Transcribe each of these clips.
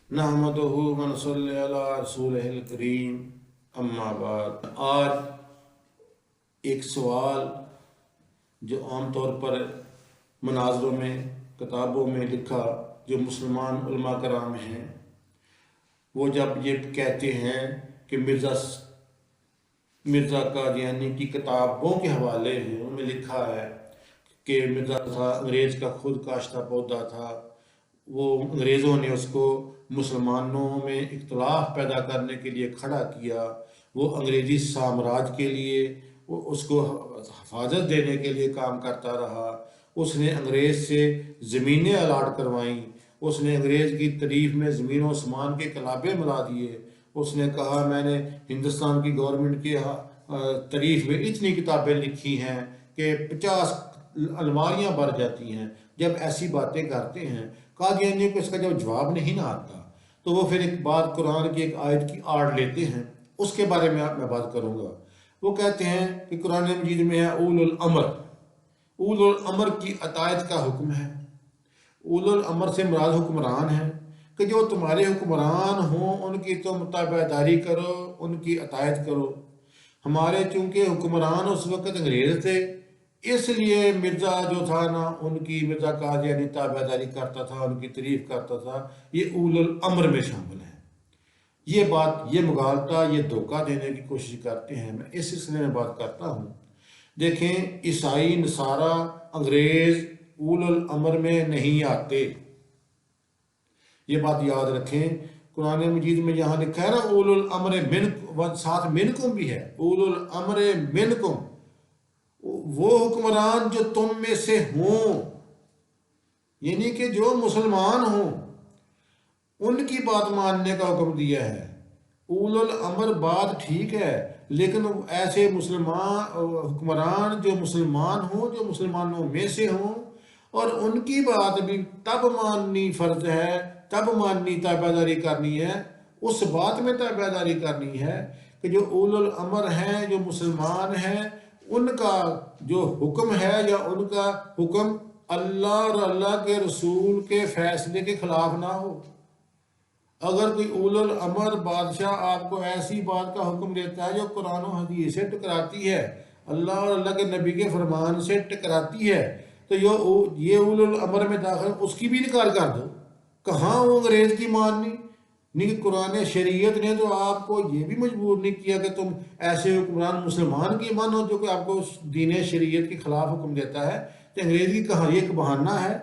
नहमदुहु व नसल्ली अला रसूलिहिल करीम, अम्मा बाद। आज एक सवाल जो आम तौर पर मनाज़रों में, किताबों में लिखा, जो मुसलमान उलमा कराम हैं, वो जब ये कहते हैं कि मिर्ज़ा कादियानी की किताबों के हवाले हैं, उनमें लिखा है कि मिर्ज़ा था अंग्रेज़ का खुद काश्ता पौधा था, वो अंग्रेज़ों ने उसको मुसलमानों में इख्तलाफ पैदा करने के लिए खड़ा किया, वो अंग्रेज़ी साम्राज्य के लिए वो उसको हफाजत देने के लिए काम करता रहा। उसने अंग्रेज़ से ज़मीनें अलाट करवाईं, उसने अंग्रेज़ की तारीफ में ज़मीन और आसमान के कलाबे मिला दिए। उसने कहा मैंने हिंदुस्तान की गवर्नमेंट की तारीफ में इतनी किताबें लिखी हैं कि 50 अलमारियां भर जाती हैं। जब ऐसी बातें करते हैं, कादियानी को इसका जब जवाब नहीं ना आता, तो वो फिर एक बात कुरान की एक आयत की आड़ लेते हैं। उसके बारे में मैं बात करूँगा। वो कहते हैं कि कुरान मजीद में है उलुल अमर की अतायत का हुक्म है। उलुल अमर से मुराद हुक्मरान है कि जो तुम्हारे हुक्मरान हों उनकी तुम ताबेदारी करो, उनकी अतायत करो। हमारे चूंकि हुक्मरान उस वक़्त अंग्रेज़ थे, इसलिए मिर्ज़ा जो था ना, उनकी मिर्ज़ा कादियानी ताबेदारी करता था, उनकी तारीफ करता था। ये उलुल अमर में शामिल है। ये बात, ये मुगालता, ये धोखा देने की कोशिश करते हैं। मैं इस सिलसिले में बात करता हूँ। देखें, ईसाई नसारा अंग्रेज़ उलुल अमर में नहीं आते, ये बात याद रखें। कुरान मजीद में यहाँ लिखा है ना उलुल अमर मिन, साथ मिनकुम भी है। उलुल अमर मिनकुम, वो हुक्मरान जो तुम में से हों, यानी कि जो मुसलमान हों, उनकी बात मानने का हुक्म दिया है। उलुल अमर बात ठीक है, लेकिन ऐसे मुसलमान हुक्मरान जो मुसलमान हों, जो मुसलमानों में से हों, और उनकी बात भी तब माननी फर्ज है, तब माननी, ताबेदारी करनी है। उस बात में ताबेदारी करनी है कि जो उलुल अमर हैं, जो मुसलमान हैं, उनका जो हुक्म है या उनका हुक्म अल्लाह और अल्लाह के रसूल के फैसले के खिलाफ ना हो। अगर कोई उलुल अमर बादशाह आपको ऐसी बात का हुक्म देता है जो कुरान और हदीस से टकराती है, अल्लाह और अल्लाह के नबी के फरमान से टकराती है, तो ये उलुल अमर में दाखिल, उसकी भी इनकार कर दो। कहाँ वो अंग्रेज़ की माननी? नहीं, कुरान शरीयत ने तो आपको ये भी मजबूर नहीं किया कि तुम ऐसे हुक्मरान मुसलमान की मानो जो कि आपको दीन शरीयत के खिलाफ हुक्म देता है। तो अंग्रेज़ की कहाँ, ये एक बहाना है।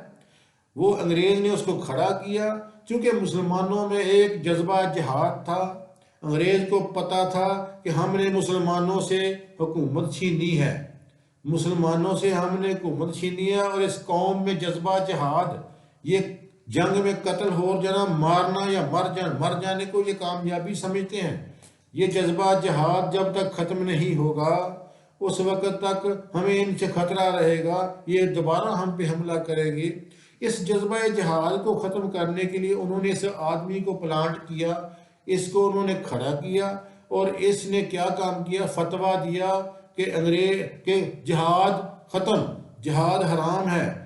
वो अंग्रेज़ ने उसको खड़ा किया क्योंकि मुसलमानों में एक जज्बा जिहाद था। अंग्रेज़ को पता था कि हमने मुसलमानों से हुकूमत छीनी है, मुसलमानों से हमने हुकूमत छीनी है, और इस कौम में जज्बा जिहाद, ये जंग में कत्ल हो जाना, मारना या मर जाने को ये कामयाबी समझते हैं। ये जज्बा जिहाद जब तक ख़त्म नहीं होगा, उस वक़्त तक हमें इनसे ख़तरा रहेगा, ये दोबारा हम पे हमला करेंगे। इस जज्बा जिहाद को ख़त्म करने के लिए उन्होंने इस आदमी को प्लांट किया, इसको उन्होंने खड़ा किया, और इसने क्या काम किया, फतवा दिया कि अंग्रेज के जिहाद ख़त्म, जिहाद हराम है।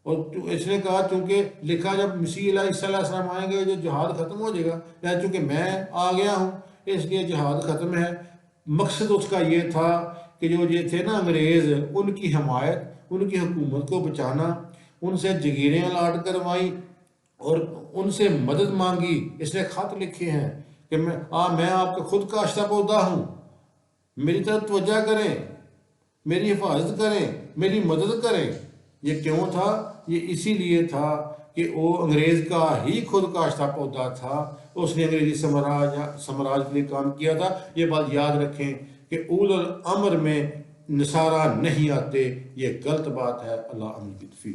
और इसने कहा चूँकि लिखा जब मसीह अलैहिस्सलाम आएंगे जो जिहाद ख़त्म हो जाएगा, या चूँकि मैं आ गया हूँ इसलिए जिहाद ख़त्म है। मकसद उसका ये था कि जो ये थे ना अंग्रेज़, उनकी हमायत, उनकी हुकूमत को बचाना, उनसे जगीरें अलाट करवाई और उनसे मदद मांगी। इसने ख़त लिखे हैं कि मैं आपका खुद का काश्ता पौधा हूँ, मेरी तरफ तवज्जो करें, मेरी हिफाजत करें, मेरी मदद करें। ये क्यों था? ये इसीलिए था कि वो अंग्रेज़ का ही खुद काश्ता पौधा था, उसने अंग्रेज़ी साम्राज्य के लिए काम किया था। ये बात याद रखें कि उलुल अमर में नसारा नहीं आते, ये गलत बात है। अल्लाह अमीन।